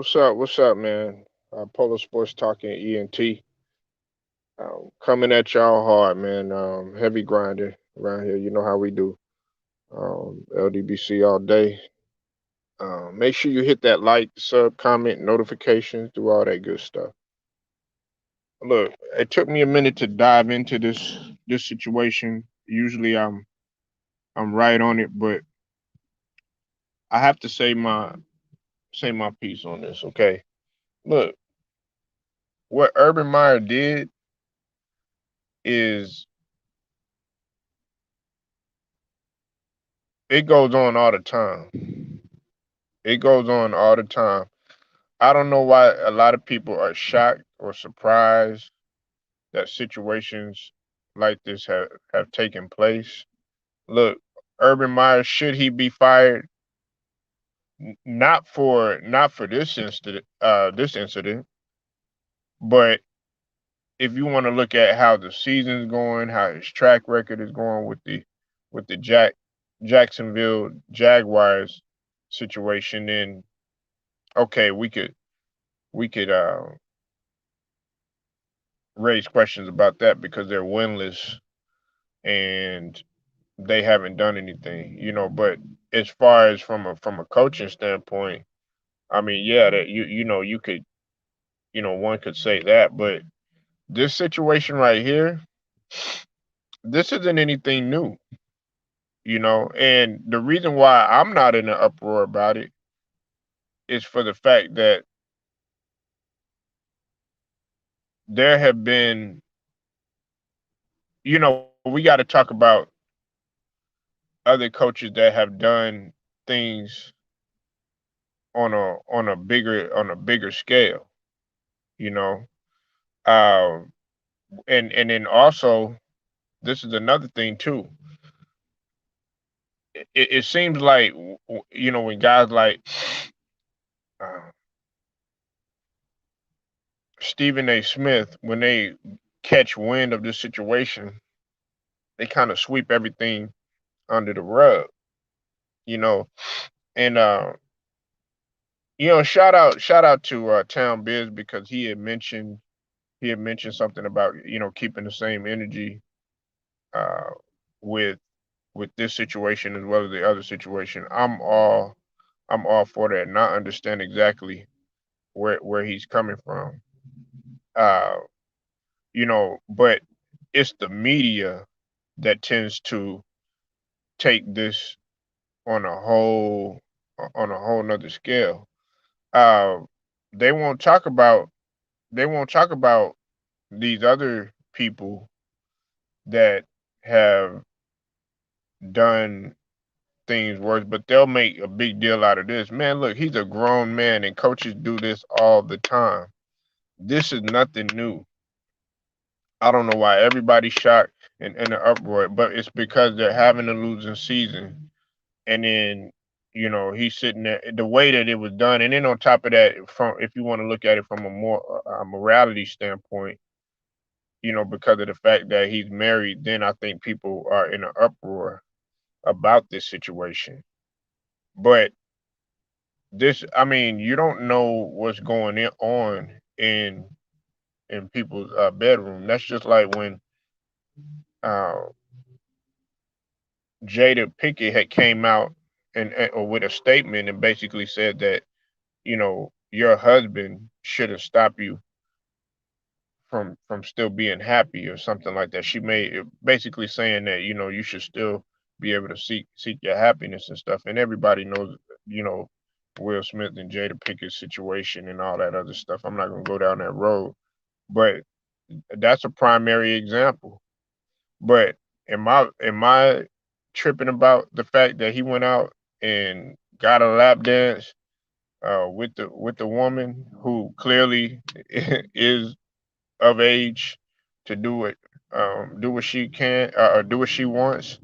What's up? What's up, man? Polo Sports Talking ENT. Coming at y'all hard, man. Heavy grinding around here. You know how we do. LDBC all day. Make sure you hit that like, sub, comment, notifications, do all that good stuff. Look, it took me a minute to dive into this situation. Usually I'm right on it, but I have to say my piece on this, okay? Look, what Urban Meyer did is it goes on all the time. It goes on all the time. I don't know why a lot of people are shocked or surprised that situations like this have taken place. Look, Urban Meyer, should he be fired? Not for this incident, but if you want to look at how the season's going, how his track record is going with the Jacksonville Jaguars situation, then okay, we could raise questions about that because they're winless and they haven't done anything, But as far as from a coaching standpoint, I mean, yeah, that you could one could say that, but this situation right here, this isn't anything new. And the reason why I'm not in an uproar about it is for the fact that there have been, we got to talk about other coaches that have done things on a bigger scale, you know. Um, and then also, this is another thing too. It seems like when guys like uh, Stephen A. Smith, when they catch wind of this situation, they kind of sweep everything under the rug, you know. And shout out to Town Biz because he had mentioned something about keeping the same energy uh, with this situation as well as the other situation. I'm all for that, and I understand exactly where he's coming from. Uh, but it's the media that tends to take this on a whole on a whole nother scale. Uh, they won't talk about they won't talk about these other people that have done things worse, but they'll make a big deal out of this. Man, look, he's a grown man, and coaches do this all the time. This is nothing new. I don't know why everybody's shocked and the uproar, but it's because they're having a losing season. And then, he's sitting there, the way that it was done. And then on top of that, if you want to look at it from a more morality standpoint, because of the fact that he's married, then I think people are in an uproar about this situation. But I mean, you don't know what's on in people's bedroom. That's just like when uh, Jada Pinkett had came out or with a statement and basically said that your husband shouldn't stop you from still being happy or something like that. She made it basically saying that you should still be able to seek your happiness and stuff. And everybody knows you know Will Smith and Jada Pinkett's situation and all that other stuff. I'm not gonna go down that road, but that's a primary example. But am I tripping about the fact that he went out and got a lap dance with the woman who clearly is of age to do what she can, or do what she wants,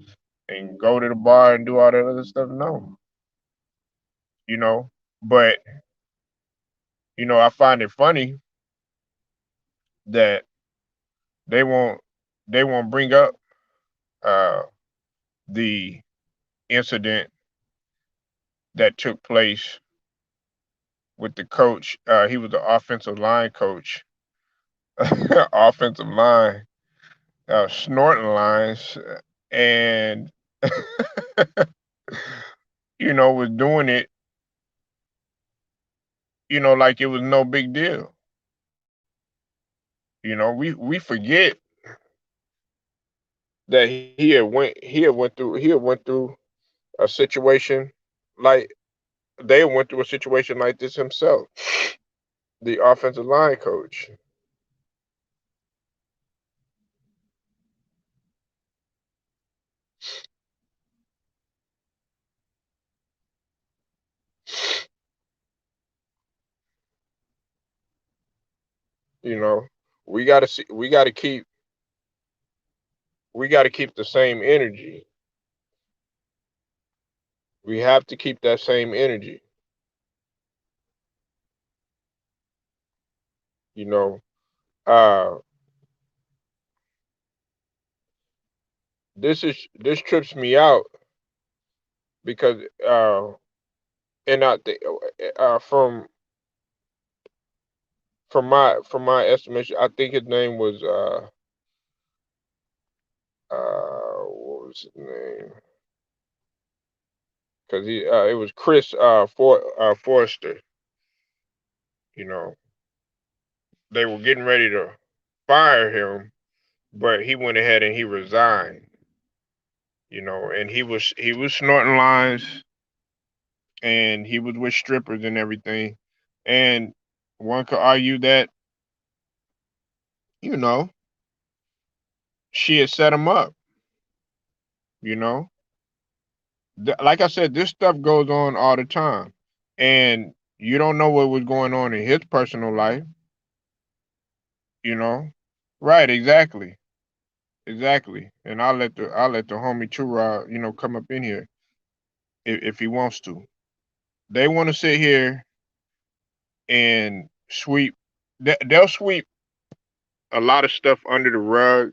and go to the bar and do all that other stuff? No, you know. But I find it funny that they won't they won't bring up uh, the incident that took place with the coach. He was the offensive line coach. Offensive line, snorting lines, and was doing it, like it was no big deal. We forget that he had went through a situation like they went through a situation like this himself. The offensive line coach. You know, we got to keep the same energy. We have to keep that same energy. You know, uh, this trips me out because and I think from my estimation, I think his name was what was his name? Because he it was Chris Forrester. You know, they were getting ready to fire him, but he went ahead and he resigned. And he was snorting lines, and he was with strippers and everything. And one could argue that, you know, she had set him up, you know. Like I said, this stuff goes on all the time. And you don't know what was going on in his personal life, you know. Right, exactly. Exactly. And I'll let the homie Tura, come up in here if he wants to. They want to sit here and sweep. They'll sweep a lot of stuff under the rug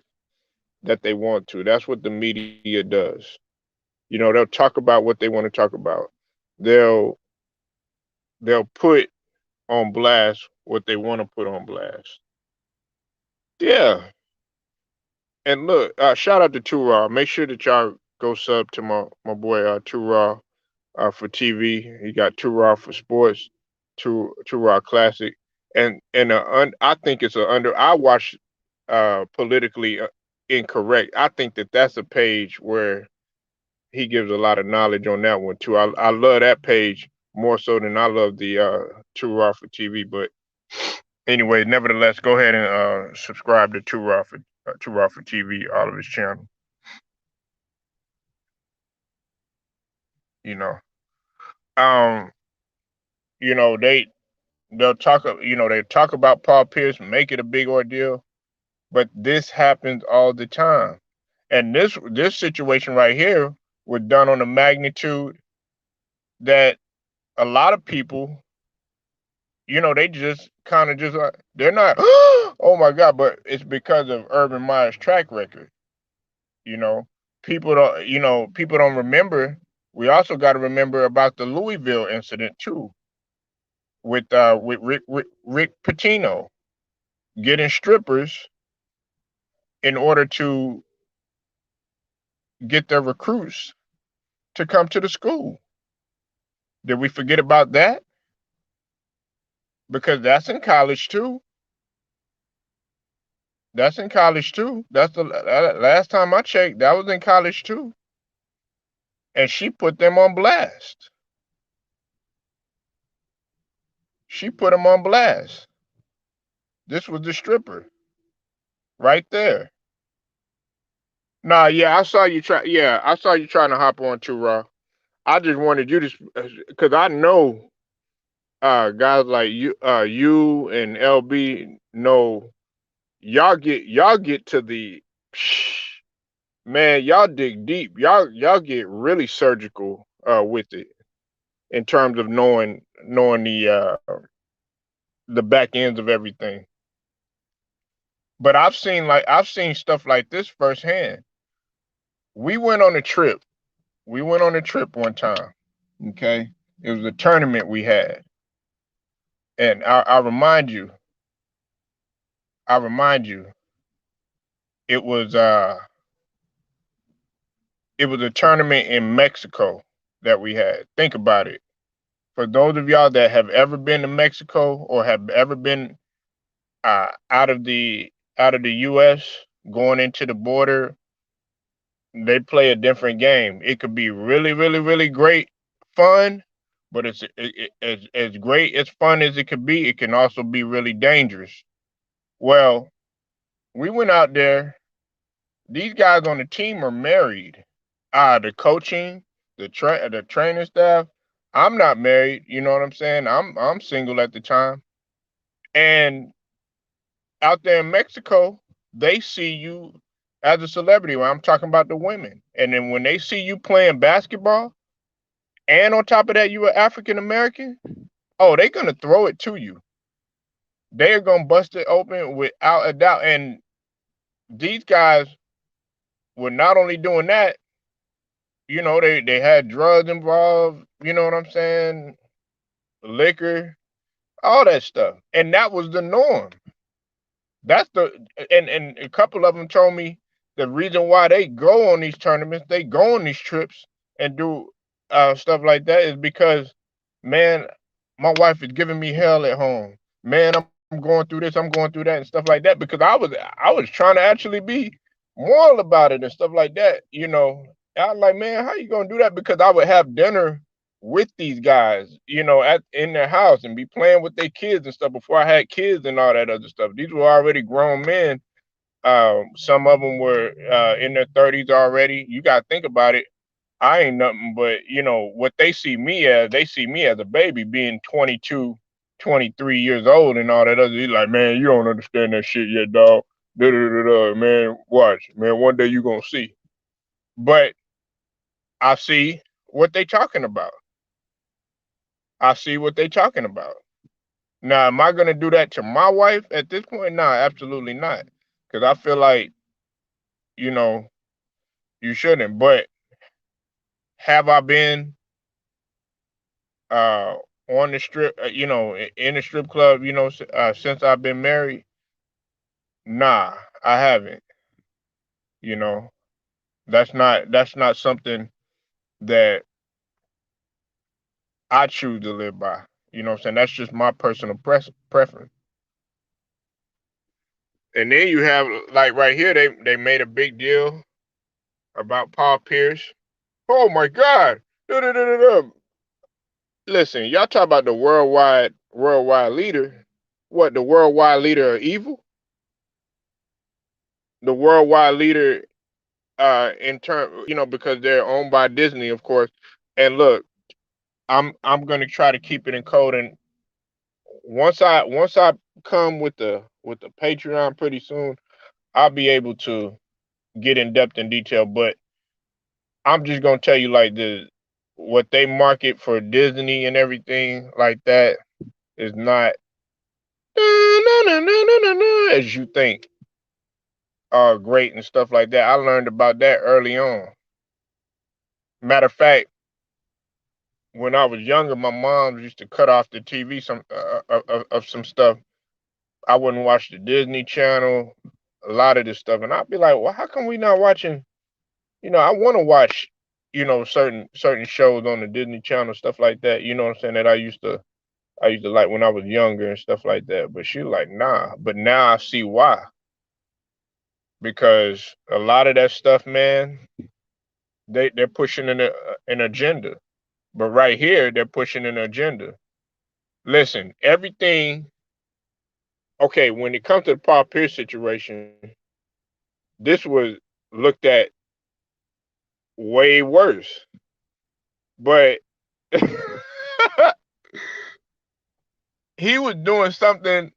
that they want to. That's what the media does. They'll talk about what they want to talk about. They'll they'll put on blast what they want to put on blast. Yeah. And look, shout out to Too Raw. Make sure that y'all go sub to my boy Too Raw for TV. He got Too Raw for sports, Too Raw Classic, and I think it's a under. I watch politically incorrect. I think that that's a page where he gives a lot of knowledge on that one too. I love that page more so than I love the Too Raw for TV. But anyway, nevertheless, go ahead and subscribe to Too Raw for TV, all of his channel. You know, um, they talk about Paul Pierce, make it a big ordeal, but this happens all the time. And this situation right here was done on a magnitude that a lot of people, they just kind of just they're not, oh my God, but it's because of Urban Meyer's track record. You know, people don't remember. We also got to remember about the Louisville incident too, with Rick Pitino getting strippers in order to get their recruits to come to the school. Did we forget about that? Because that's in college too. That's in college too. That's the last time I checked. That was in college too. And she put them on blast. She put them on blast. This was the stripper right there. Nah, yeah, I saw you try. Yeah, I saw you trying to hop on too, Raw. I just wanted you to, because I know guys like you and LB know y'all get to the man, y'all dig deep. Y'all get really surgical with it in terms of knowing the back ends of everything. But I've seen stuff like this firsthand. We went on a trip. We went on a trip one time. Okay, it was a tournament we had, And I remind you, it was uh it was a tournament in Mexico that we had. Think about it. For those of y'all that have ever been to Mexico or have ever been out of the U.S. going into the border, they play a different game. It could be really, really, really great fun, but as great as fun as it could be, it can also be really dangerous. Well, we went out there. These guys on the team are married. The coaching, the training staff. I'm not married. You know what I'm saying? I'm single at the time. And out there in Mexico, they see you as a celebrity. When I'm talking about the women, and then when they see you playing basketball, and on top of that, you are African American. Oh, they're gonna throw it to you. They are gonna bust it open without a doubt. And these guys were not only doing that, they had drugs involved. You know what I'm saying? Liquor, all that stuff, and that was the norm. That's the and a couple of them told me the reason why they go on these tournaments, they go on these trips and do stuff like that is because, man, my wife is giving me hell at home. Man, I'm going through this, I'm going through that, and stuff like that. Because I was trying to actually be moral about it and stuff like that. I was like, man, how you gonna do that? Because I would have dinner with these guys, at in their house and be playing with their kids and stuff before I had kids and all that other stuff. These were already grown men. Some of them were in their 30s already. You got to think about it. I ain't nothing but, what they see me as a baby being 22, 23 years old and all that other. He's like, man, you don't understand that shit yet, dog. Da, da, da, da. Man, watch. Man, one day you going to see. But I see what they talking about. I see what they talking about. Now, am I gonna do that to my wife at this point? Nah, absolutely not. Because I feel like, you know, you shouldn't. But have I been uh on the strip, in the strip club, since I've been married? Nah, I haven't. You know, that's not something that I choose to live by. You know what I'm saying? That's just my personal preference. And then you have like right here, they made a big deal about Paul Pierce. Oh my God. Da-da-da-da-da. Listen, y'all talk about the worldwide leader. What, the worldwide leader of evil? The worldwide leader in term, because they're owned by Disney, of course. And look, I'm gonna try to keep it in code, and once I come with the Patreon pretty soon, I'll be able to get in depth in detail. But I'm just gonna tell you like what they market for Disney and everything like that is not as you think are great and stuff like that. I learned about that early on. Matter of fact, when I was younger, my mom used to cut off the TV of some stuff. I wouldn't watch the Disney Channel, a lot of this stuff, and I'd be like, "Well, how come we not watching?" I want to watch, certain shows on the Disney Channel, stuff like that. You know what I'm saying? That I used to like when I was younger and stuff like that. But she was like, nah. But now I see why. Because a lot of that stuff, man, they're pushing an agenda. But right here, they're pushing an agenda. Listen, everything. Okay, when it comes to the Paul Pierce situation, this was looked at way worse. But he was doing something.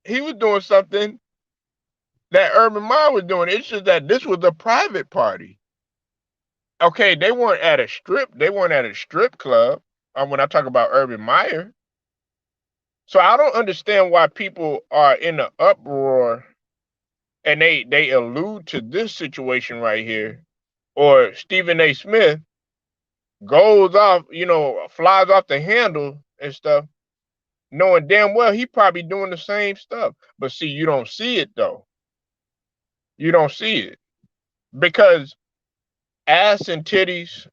He was doing something that Urban Meyer was doing. It's just that this was a private party. Okay, they weren't at a strip. They weren't at a strip club. When I talk about Urban Meyer, so I don't understand why people are in an uproar and they allude to this situation right here, or Stephen A. Smith goes off, flies off the handle and stuff knowing damn well he probably doing the same stuff. But see, you don't see it though. You don't see it because ass and titties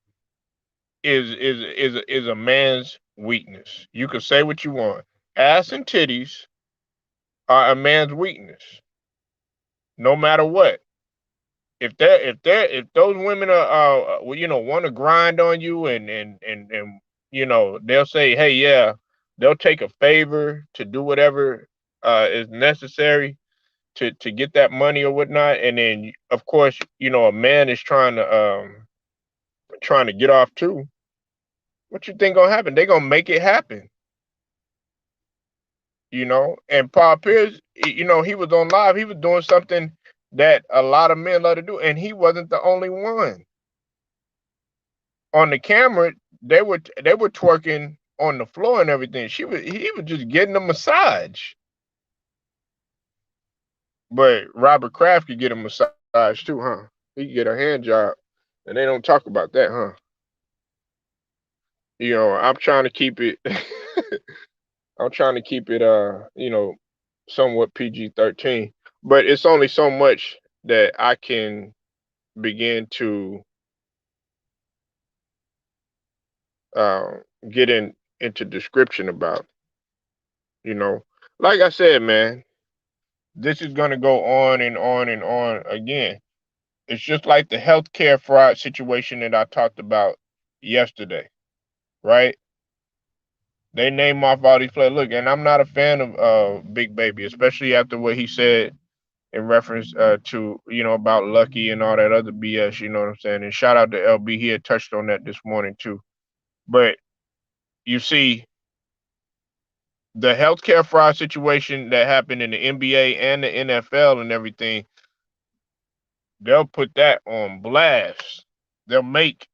is a man's weakness. You can say what you want. Ass and titties are a man's weakness, no matter what. If those women are well, want to grind on you and they'll say, hey, yeah, they'll take a favor to do whatever is necessary to get that money or whatnot, and then of course a man is trying to get off too. What you think gonna happen? They gonna make it happen, And Paul Pierce, he was on live. He was doing something that a lot of men love to do, and he wasn't the only one. On the camera, they were twerking on the floor and everything. He was just getting a massage. But Robert Kraft could get a massage too, huh? He could get a hand job, and they don't talk about that, huh? I'm trying to keep it. I'm trying to keep it, somewhat PG-13. But it's only so much that I can begin to uh, get into description about. You know, like I said, man, this is gonna go on and on and on again. It's just like the healthcare fraud situation that I talked about yesterday, right? They name off all these players. Look, and I'm not a fan of Big Baby, especially after what he said in reference to about Lucky and all that other BS. You know what I'm saying? And shout out to LB. He had touched on that this morning too. But you see, the healthcare fraud situation that happened in the NBA and the NFL and everything, they'll put that on blast. They'll make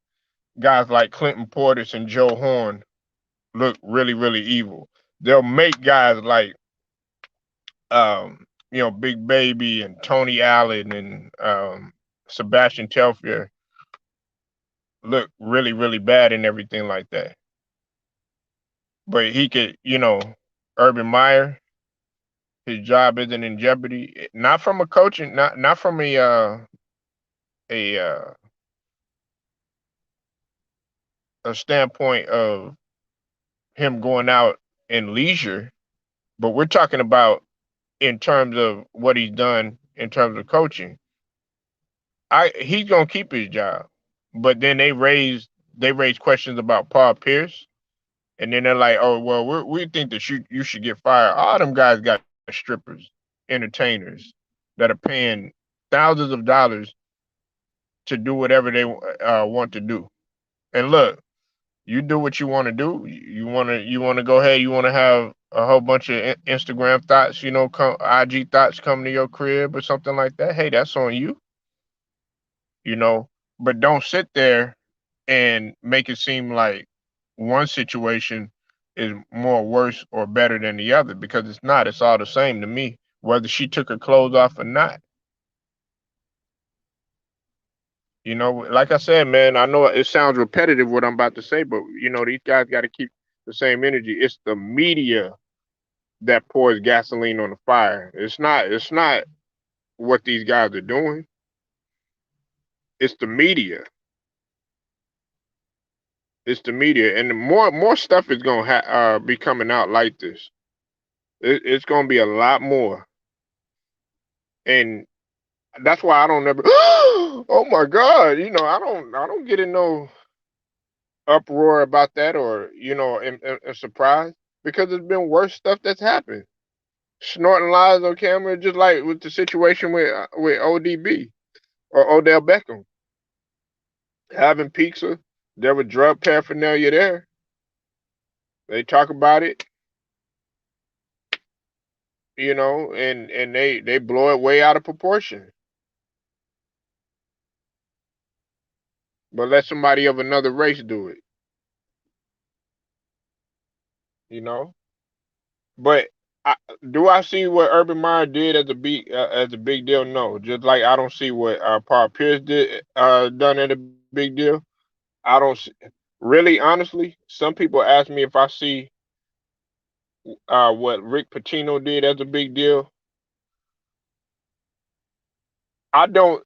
guys like Clinton Portis and Joe Horn look really, really evil. They'll make guys like Big Baby and Tony Allen and Sebastian Telfair look really, really bad and everything like that. But he could, Urban Meyer, his job isn't in jeopardy. Not from a coaching, not from a uh, a standpoint of him going out in leisure, but we're talking about in terms of what he's done in terms of coaching. He's gonna keep his job, but then they raise questions about Paul Pierce, and then they're like, oh well, we think that you should get fired. All them guys got strippers, entertainers that are paying thousands of dollars to do whatever they want to do. And look, you do what you want to do. You want to go ahead. You want to have a whole bunch of Instagram thoughts, IG thoughts coming to your crib or something like that. Hey, that's on you, you know. But don't sit there and make it seem like one situation is more worse or better than the other because it's not. It's all the same to me, whether she took her clothes off or not. Like I said, man, I know it sounds repetitive what I'm about to say, but these guys got to keep the same energy. It's the media that pours gasoline on the fire. It's not what these guys are doing. It's the media. It's the media, and more stuff is gonna be coming out like this. It's gonna be a lot more, and that's why I don't never. Oh my God! I don't get in no uproar about that or and surprise because there's been worse stuff that's happened. Snorting lies on camera, just like with the situation with ODB or Odell Beckham having pizza. There was drug paraphernalia there. They talk about it, and they blow it way out of proportion. But let somebody of another race do it, you know. But I, do I see what Urban Meyer did as a big deal? No, just like I don't see what Paul Pierce did done as a big deal. I don't see, really honestly. Some people ask me if I see what Rick Pitino did as a big deal. I don't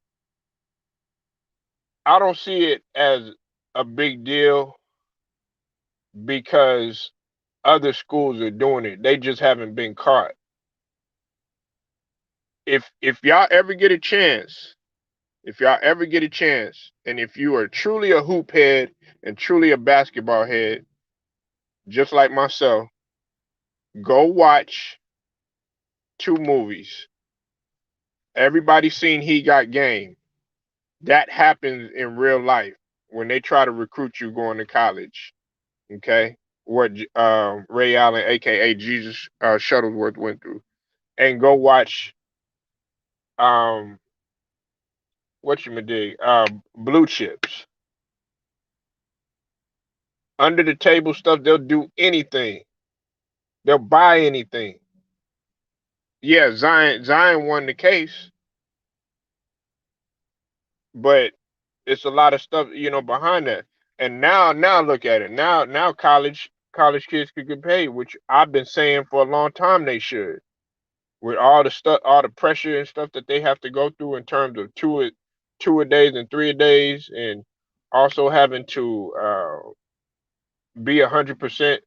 I don't see it as a big deal because other schools are doing it. They just haven't been caught. If y'all ever get a chance, if y'all ever get a chance, and if you are truly a hoop head and truly a basketball head, just like myself, go watch two movies. Everybody's seen He Got Game. That happens in real life when they try to recruit you going to college. Okay, what Ray Allen, aka Jesus Shuttlesworth, went through, and go watch um what you dig Blue Chips. Under the table stuff, they'll do anything. They'll buy anything. Yeah, Zion won the case, but it's a lot of stuff, behind that. And now look at it. Now college kids could get paid, which I've been saying for a long time they should. With all the stuff, all the pressure and stuff that they have to go through in terms of two a days and three a days, and also having to be 100%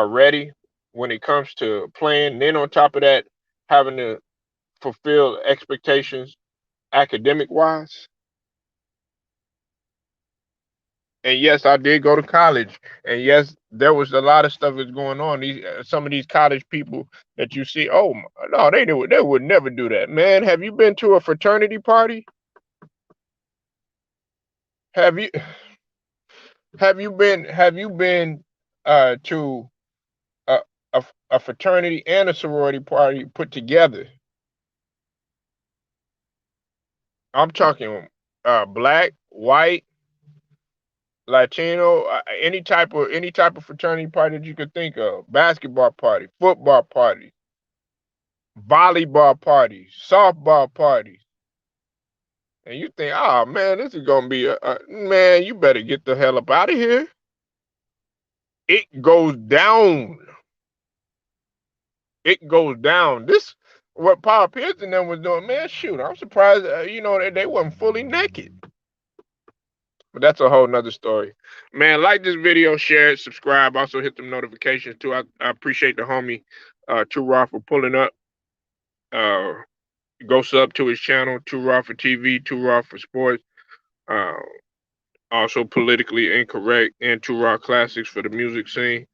ready when it comes to playing. And then on top of that, having to fulfill expectations academic wise. And yes, I did go to college. And yes, there was a lot of stuff that's going on. These some of these college people that you see, oh no, they would never do that. Man, have you been to a fraternity party? Have you have you been to a, a fraternity and a sorority party put together? I'm talking black, white, Latino, any type of fraternity party that you could think of. Basketball party, football party, volleyball parties, softball parties. And you think, oh man, this is gonna be a man, you better get the hell up out of here. It goes down. It goes down. This what Paul Pierce and them was doing, man. Shoot, I'm surprised they wasn't fully naked. But that's a whole nother story. Man, like this video, share it, subscribe, also hit them notifications too. I appreciate the homie Too Raw for pulling up. Uh Go sub to his channel, Too Raw for TV, Too Raw for Sports. Uh Also politically incorrect and Too Raw classics for the music scene.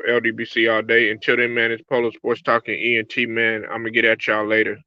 LDBC all day. Until then, man, it's Polo Sports Talking ENT, man. I'm gonna get at y'all later.